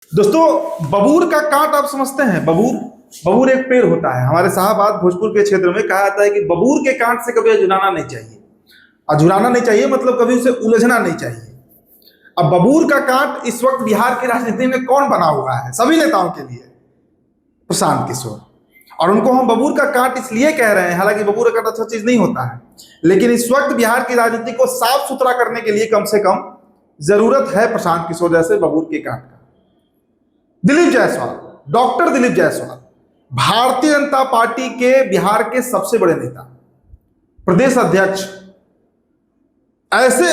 दोस्तों, बबूर का कांट आप समझते हैं? बबूर बबूर एक पेड़ होता है। हमारे शाहबाद भोजपुर के क्षेत्र में कहा जाता है कि बबूर के कांट से कभी अझुराना नहीं चाहिए। अझुराना नहीं चाहिए मतलब कभी उसे उलझना नहीं चाहिए। अब बबूर का कांट इस वक्त बिहार की राजनीति में कौन बना हुआ है? सभी नेताओं के लिए प्रशांत किशोर। और उनको हम बबूर का कांट इसलिए कह रहे हैं, हालांकि बबूर का कांट अच्छा चीज नहीं होता है, लेकिन इस वक्त बिहार की राजनीति को साफ सुथरा करने के लिए कम से कम जरूरत है प्रशांत किशोर जैसे बबूर के कांट का। दिलीप जायसवाल, डॉक्टर दिलीप जायसवाल भारतीय जनता पार्टी के बिहार के सबसे बड़े नेता, प्रदेश अध्यक्ष, ऐसे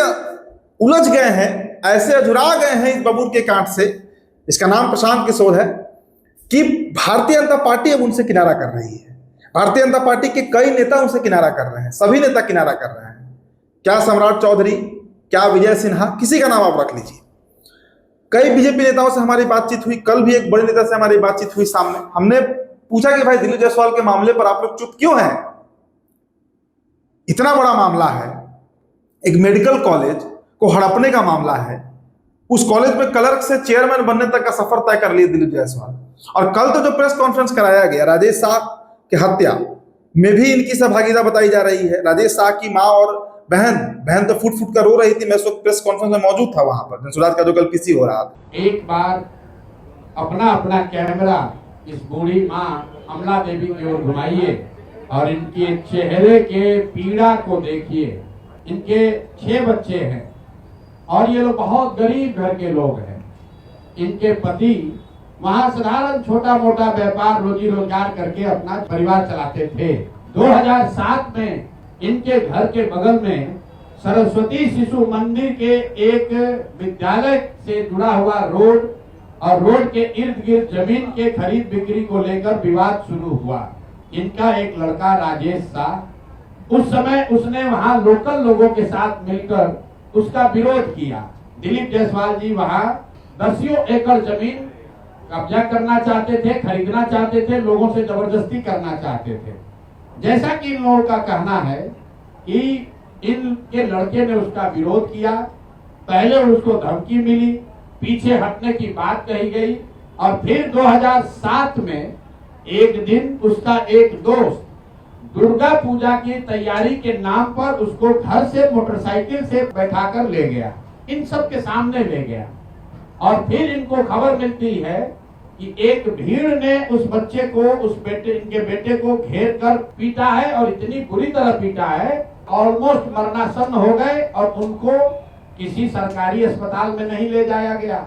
उलझ गए हैं, ऐसे अधुरा गए हैं इस बबूर के कांट से, इसका नाम प्रशांत किशोर है, कि भारतीय जनता पार्टी अब उनसे किनारा कर रही है। भारतीय जनता पार्टी के कई नेता उनसे किनारा कर रहे हैं, सभी नेता किनारा कर रहे हैं। क्या सम्राट चौधरी, क्या विजय सिन्हा, किसी का नाम आप रख लीजिए। कई बीजेपी नेताओं से हमारी बातचीत हुई, कल भी एक बड़े नेता से हमारी बातचीत हुई सामने। हमने पूछा कि भाई दिलीप जायसवाल के मामले पर आप लोग चुप क्यों हैं? इतना बड़ा मामला है, एक मेडिकल कॉलेज को हड़पने का मामला है, उस कॉलेज में क्लर्क से चेयरमैन बनने तक का सफर तय कर लिए दिलीप जायसवाल। और कल तो जो प्रेस कॉन्फ्रेंस कराया गया, राजेश शाह की हत्या में भी इनकी सहभागिता बताई जा रही है। राजेश शाह की माँ और बहन तो फुट फुट कर रो रही थी। मैं उस वक्त प्रेस कॉन्फ्रेंस में मौजूद था, वहां पर जनसुराज का जो कल किसी हो रहा था। एक बार अपना अपना कैमरा इस बूढ़ी माँ अमला देवी की ओर घुमाइए और इनके चेहरे के पीड़ा को देखिए। इनके 6 बच्चे हैं और ये लोग बहुत गरीब घर के लोग हैं। इनके पति वहाँ साधारण छोटा मोटा व्यापार रोजी रोजगार करके अपना परिवार चलाते थे। 2007 में इनके घर के बगल में सरस्वती शिशु मंदिर के एक विद्यालय से जुड़ा हुआ रोड और रोड के इर्द गिर्द जमीन के खरीद बिक्री को लेकर विवाद शुरू हुआ। इनका एक लड़का राजेश शाह, उस समय उसने वहां लोकल लोगों के साथ मिलकर उसका विरोध किया। दिलीप जायसवाल जी वहां 10 एकड़ जमीन कब्जा करना चाहते थे, खरीदना चाहते थे, लोगों से जबरदस्ती करना चाहते थे। जैसा कि इन लोगों का कहना है कि इनके लड़के ने उसका विरोध किया, पहले उसको धमकी मिली, पीछे हटने की बात कही गई और फिर 2007 में एक दिन उसका एक दोस्त दुर्गा पूजा की तैयारी के नाम पर उसको घर से मोटरसाइकिल से बैठाकर ले गया, इन सब के सामने ले गया। और फिर इनको खबर मिलती है कि एक भीड़ ने उस बच्चे को, इनके बेटे को घेर कर पीटा है और इतनी बुरी तरह पीटा है, ऑलमोस्ट मरणासन्न हो गए और उनको किसी सरकारी अस्पताल में नहीं ले जाया गया।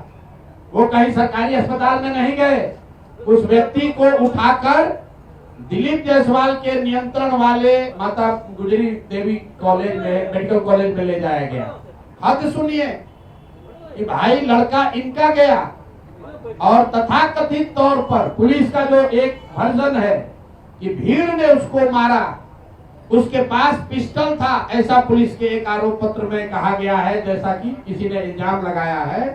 वो कहीं सरकारी अस्पताल में नहीं गए, उस व्यक्ति को उठाकर दिलीप जायसवाल के नियंत्रण वाले माता गुजरी देवी कॉलेज में, मेडिकल कॉलेज में ले जाया गया। हद सुनिए कि भाई लड़का इनका गया और तथाकथित तौर पर पुलिस का जो एक वर्जन है कि भीड़ ने उसको मारा, उसके पास पिस्टल था, ऐसा पुलिस के एक आरोप पत्र में कहा गया है, जैसा कि किसी ने इल्जाम लगाया है।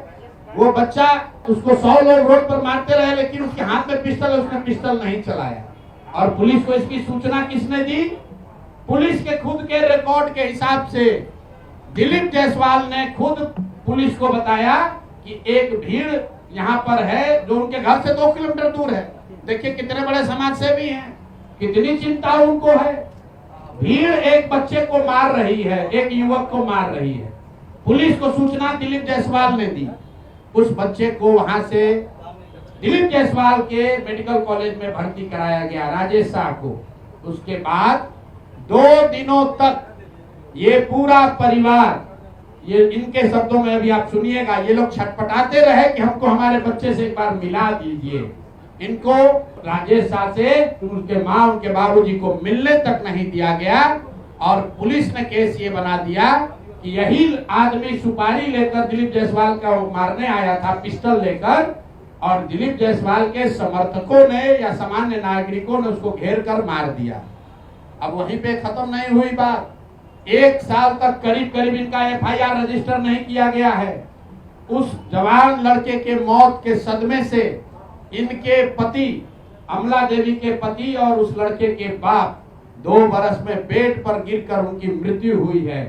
वो बच्चा, उसको 100 लोग रोड पर मारते रहे लेकिन उसके हाथ में पिस्टल है, उसने पिस्टल नहीं चलाया। और पुलिस को इसकी सूचना किसने दी? पुलिस के खुद के रिकॉर्ड के हिसाब से दिलीप जायसवाल ने खुद पुलिस को बताया कि एक भीड़ यहाँ पर है जो उनके घर से 2 किलोमीटर दूर है। देखिए कितने बड़े समाज सेवी हैं, कितनी चिंता उनको है। भीड़ एक बच्चे को मार रही है, एक युवक को मार रही है। पुलिस को सूचना दिलीप जायसवाल ने दी, उस बच्चे को वहां से दिलीप जायसवाल के मेडिकल कॉलेज में भर्ती कराया गया, राजेश शाह को। उसके बाद 2 दिनों तक ये पूरा परिवार, ये इनके शब्दों में अभी आप सुनिएगा, ये लोग छटपटाते रहे कि हमको हमारे बच्चे से एक बार मिला दीजिए। इनको राजेश शाह से उनके माँ, उनके बाबूजी को मिलने तक नहीं दिया गया और पुलिस ने केस ये बना दिया कि यही आदमी सुपारी लेकर दिलीप जायसवाल का मारने आया था, पिस्टल लेकर, और दिलीप जायसवाल के समर्थकों ने या सामान्य नागरिकों ने उसको घेर कर मार दिया। अब वहीं पे खत्म नहीं हुई बात। 1 साल तक करीब इनका FIR रजिस्टर नहीं किया गया है। उस जवान लड़के के मौत के सदमे से इनके पति, अमला देवी के पति और उस लड़के के बाप 2 बरस में बेड पर गिरकर उनकी मृत्यु हुई है।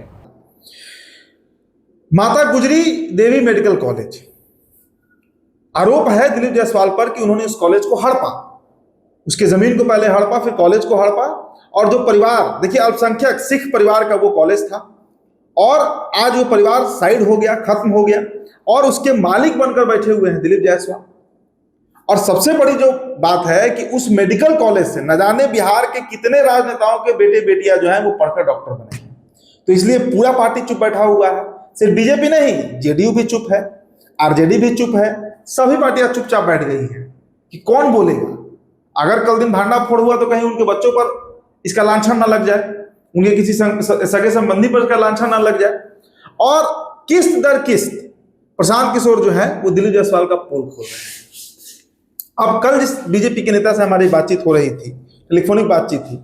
माता गुजरी देवी मेडिकल कॉलेज, आरोप है दिलीप जायसवाल पर कि उन्होंने उस कॉलेज को हड़पा, उसके जमीन को पहले हड़पा, फिर कॉलेज को हड़पा। और जो परिवार, देखिए अल्पसंख्यक सिख परिवार का वो कॉलेज था, और आज वो परिवार साइड हो गया, खत्म हो गया, और उसके मालिक बनकर बैठे हुए हैं दिलीप जायसवाल। और सबसे बड़ी जो बात है कि उस मेडिकल कॉलेज से न जाने बिहार के कितने राजनेताओं के बेटे बेटियां जो हैं वो पढ़कर डॉक्टर बने हैं। तो इसलिए पूरा पार्टी चुप बैठा हुआ है। सिर्फ बीजेपी नहीं, जेडीयू भी चुप है, आरजेडी भी चुप है, सभी पार्टियां चुपचाप बैठ गई हैं कि कौन बोलेगा। अगर कल दिन भांडाफोड़ हुआ तो कहीं उनके बच्चों पर इसका लांछन ना लग जाए, उनके किसी सगे संबंधी पर इसका लांछन ना लग जाए। और किस्त दर किस्त प्रशांत किशोर जो है वो दिलीप जायसवाल का पोल खोल रहे हैं। अब कल जिस बीजेपी के नेता से हमारी बातचीत हो रही थी, टेलीफोनिक बातचीत थी,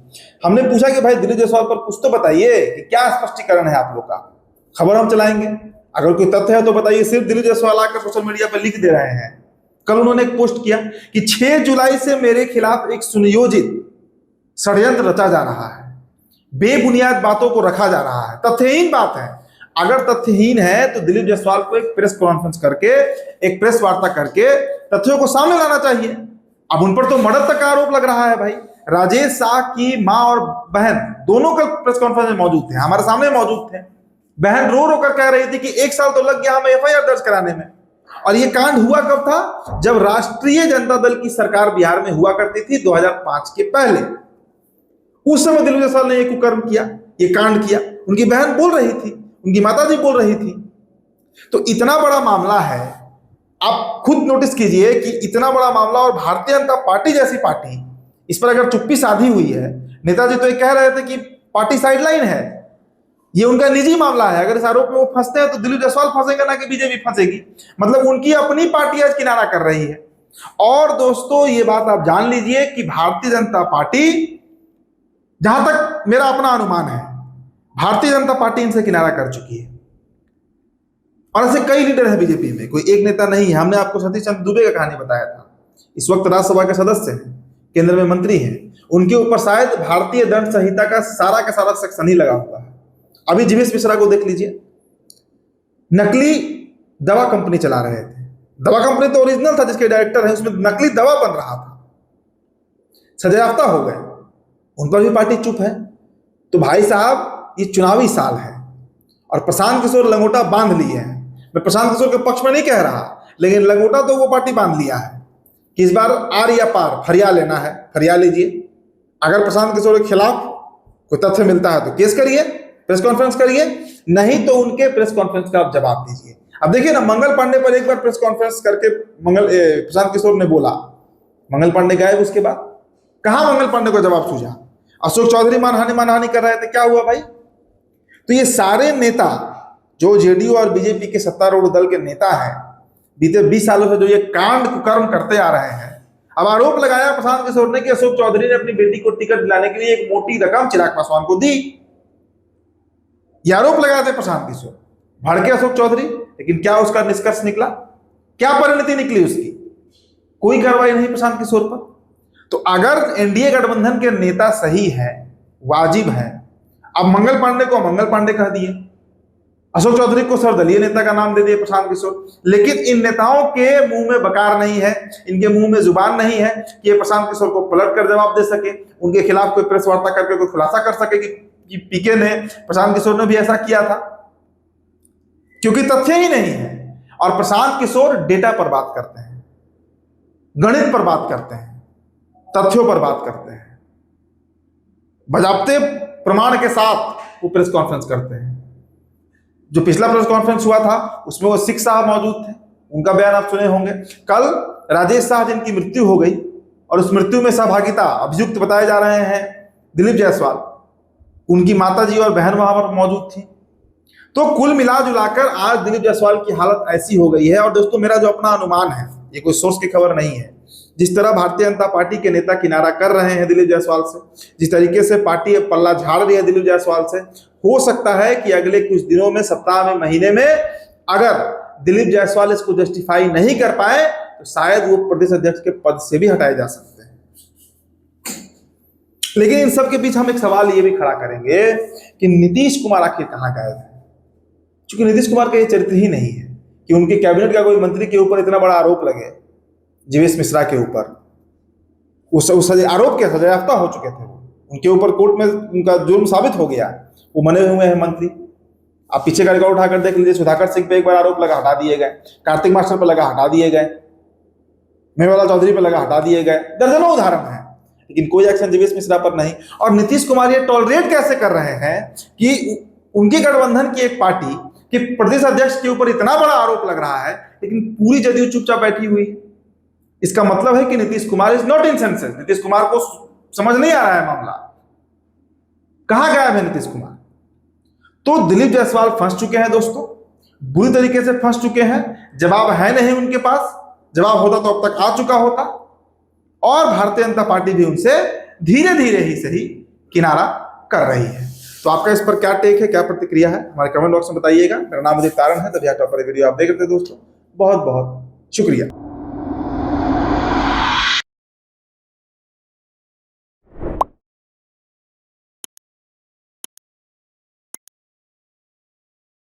हमने पूछा कि भाई दिलीप जायसवाल पर कुछ तो बताइए कि क्या स्पष्टीकरण है आप लोग का, खबर हम चलाएंगे, अगर कोई तथ्य है तो बताइए। सिर्फ दिलीप जायसवाल आकर सोशल मीडिया पर लिख दे रहे हैं। कल उन्होंने एक पोस्ट किया कि 6 जुलाई से मेरे खिलाफ एक सुनियोजित षड्यंत्र रचा जा रहा है, बेबुनियाद बातों को रखा जा रहा है, तथ्यहीन बात है। अगर तथ्यहीन है तो दिलीप जायसवाल को एक प्रेस कॉन्फ्रेंस करके, एक प्रेस वार्ता करके तथ्यों को सामने लाना चाहिए। अब उन पर तो मर्डर तक का आरोप लग रहा है। भाई राजेश शाह की मां और बहन दोनों कल प्रेस कॉन्फ्रेंस में मौजूद थे, हमारे सामने मौजूद थे। बहन रो रो कर कह रही थी कि 1 साल तो लग गया हमें एफआईआर दर्ज कराने में। और ये कांड हुआ कब था? जब राष्ट्रीय जनता दल की सरकार बिहार में हुआ करती थी 2005 के पहले। उस समय दिलीप जायसवाल ने ये कुकर्म किया, ये कांड किया। उनकी बहन बोल रही थी, उनकी माताजी बोल रही थी। तो इतना बड़ा मामला है, आप खुद नोटिस कीजिए कि इतना बड़ा मामला, और भारतीय जनता पार्टी जैसी पार्टी इस पर अगर चुप्पी साधी हुई है। नेताजी तो ये कह रहे थे कि पार्टी साइडलाइन है, ये उनका निजी मामला है, अगर इस आरोप में वो फंसते हैं तो दिलीप जायसवाल फंसेगा, ना कि बीजेपी फंसेगी। मतलब उनकी अपनी पार्टी आज किनारा कर रही है। और दोस्तों ये बात आप जान लीजिए कि भारतीय जनता पार्टी, जहां तक मेरा अपना अनुमान है, भारतीय जनता पार्टी इनसे किनारा कर चुकी है। और ऐसे कई लीडर हैं बीजेपी में, कोई एक नेता नहीं है। हमने आपको सतीश चंद्र दुबे का कहानी बताया था, इस वक्त राज्यसभा के सदस्य हैं, केंद्र में मंत्री हैं। उनके ऊपर शायद भारतीय दंड संहिता का सारा सेक्शन ही लगा हुआ है। अभी जीवेश मिश्रा को देख लीजिए, नकली दवा कंपनी चला रहे थे। दवा कंपनी तो ओरिजिनल था, जिसके डायरेक्टर हैं उसमें नकली दवा बन रहा था, सजायाफ्ता हो गए, उन पर भी पार्टी चुप है। तो भाई साहब ये चुनावी साल है और प्रशांत किशोर लंगोटा बांध लिए हैं। मैं प्रशांत किशोर के पक्ष में नहीं कह रहा, लेकिन लंगोटा तो वो पार्टी बांध लिया है कि इस बार आर या पार फरिया लेना है, फरिया लीजिए। अगर प्रशांत किशोर के खिलाफ कोई तथ्य मिलता है तो केस करिए, प्रेस कॉन्फ्रेंस करिए, नहीं तो उनके प्रेस कॉन्फ्रेंस का आप जवाब दीजिए। अब देखिए ना, मंगल पांडे पर एक बार प्रेस कॉन्फ्रेंस करके प्रशांत किशोर ने बोला, मंगल पांडे गायब। उसके बाद कहां मंगल पांडे को जवाब सूझा? अशोक चौधरी मानहानि कर रहे थे, क्या हुआ भाई? तो ये सारे नेता जो जेडीयू और बीजेपी के सत्तारूढ़ दल के नेता हैं, बीते 20 सालों से जो ये कांड कुकर्म करते आ रहे हैं। अब आरोप लगाया प्रशांत किशोर ने कि अशोक चौधरी ने अपनी बेटी को टिकट दिलाने के लिए एक मोटी रकम चिराग पासवान को दी। ये आरोप लगाए थे प्रशांत किशोर, भड़के अशोक चौधरी। लेकिन क्या उसका निष्कर्ष निकला? क्या परिणति निकली उसकी? कोई कार्रवाई नहीं प्रशांत किशोर पर। तो अगर एनडीए गठबंधन के नेता सही है, वाजिब है, अब मंगल पांडे को मंगल पांडे कह दिए, अशोक चौधरी को सर्वदलीय नेता का नाम दे दिए प्रशांत किशोर। लेकिन इन नेताओं के मुंह में बकार नहीं है, इनके मुंह में जुबान नहीं है कि ये प्रशांत किशोर को पलट कर जवाब दे सके, उनके खिलाफ कोई प्रेस वार्ता करके कोई खुलासा कर सके कि पीके ने, प्रशांत किशोर ने भी ऐसा किया था, क्योंकि तथ्य ही नहीं है। और प्रशांत किशोर डेटा पर बात करते हैं, गणित पर बात करते हैं, तथ्यों पर बात करते हैं, बजाबते प्रमाण के साथ वो प्रेस कॉन्फ्रेंस करते हैं। जो पिछला प्रेस कॉन्फ्रेंस हुआ था उसमें वो सिख साहब मौजूद थे, उनका बयान आप सुने होंगे। कल राजेश शाह जिनकी मृत्यु हो गई और उस मृत्यु में सहभागिता अभियुक्त बताए जा रहे हैं दिलीप जायसवाल, उनकी माताजी और बहन वहां पर मौजूद थी। तो कुल मिला जुलाकर आज दिलीप जायसवाल की हालत ऐसी हो गई है। और दोस्तों मेरा जो अपना अनुमान है, ये कोई सोर्स की खबर नहीं है, जिस तरह भारतीय जनता पार्टी के नेता किनारा कर रहे हैं दिलीप जायसवाल से, जिस तरीके से पार्टी पल्ला झाड़ रही है दिलीप जायसवाल से, हो सकता है कि अगले कुछ दिनों में, सप्ताह में, महीने में अगर दिलीप जायसवाल इसको जस्टिफाई नहीं कर पाए तो शायद वो प्रदेश अध्यक्ष के पद से भी हटाए जा सकते हैं। लेकिन इन सब के बीच हम एक सवाल ये भी खड़ा करेंगे कि नीतीश कुमार आखिर कहां गायब है? क्योंकि नीतीश कुमार का ये चरित्र ही नहीं है कि उनके कैबिनेट का कोई मंत्री के ऊपर इतना बड़ा आरोप लगे जीवेश मिश्रा के ऊपर, उस आरोप के सजायाफ्ता हो चुके थे, उनके ऊपर कोर्ट में उनका जुर्म साबित हो गया, वो बने हुए हैं मंत्री। आप पीछे का रिकॉर्ड उठाकर देख लीजिए, सुधाकर सिंह पे एक बार आरोप लगा, हटा दिए गए, कार्तिक मास्टर पर लगा, हटा दिए गए, मेवालाल चौधरी पर लगा, हटा दिए गए, दर्जनों उदाहरण है, लेकिन कोई एक्शन जीवेश मिश्रा पर नहीं। और नीतीश कुमार ये टॉलरेट कैसे कर रहे हैं कि उनके गठबंधन की एक पार्टी कि प्रदेश अध्यक्ष के ऊपर इतना बड़ा आरोप लग रहा है, लेकिन पूरी जदयू चुपचाप बैठी हुई। इसका मतलब है कि Nitish Kumar is not in senses. Nitish Kumar को समझ नहीं आ रहा है मामला, कहां गायब है नीतीश कुमार। तो दिलीप जायसवाल फंस चुके हैं दोस्तों, बुरी तरीके से फंस चुके हैं। जवाब है नहीं उनके पास, जवाब होता तो अब तक आ चुका होता। और भारतीय जनता पार्टी भी उनसे धीरे धीरे ही सही किनारा कर रही है। तो आपका इस पर क्या टेक है, क्या प्रतिक्रिया है, हमारे कमेंट बॉक्स में बताइएगा। मेरा नाम अदित तारण है, तभी टॉपर वीडियो आप देख रहे थे दोस्तों। बहुत बहुत शुक्रिया।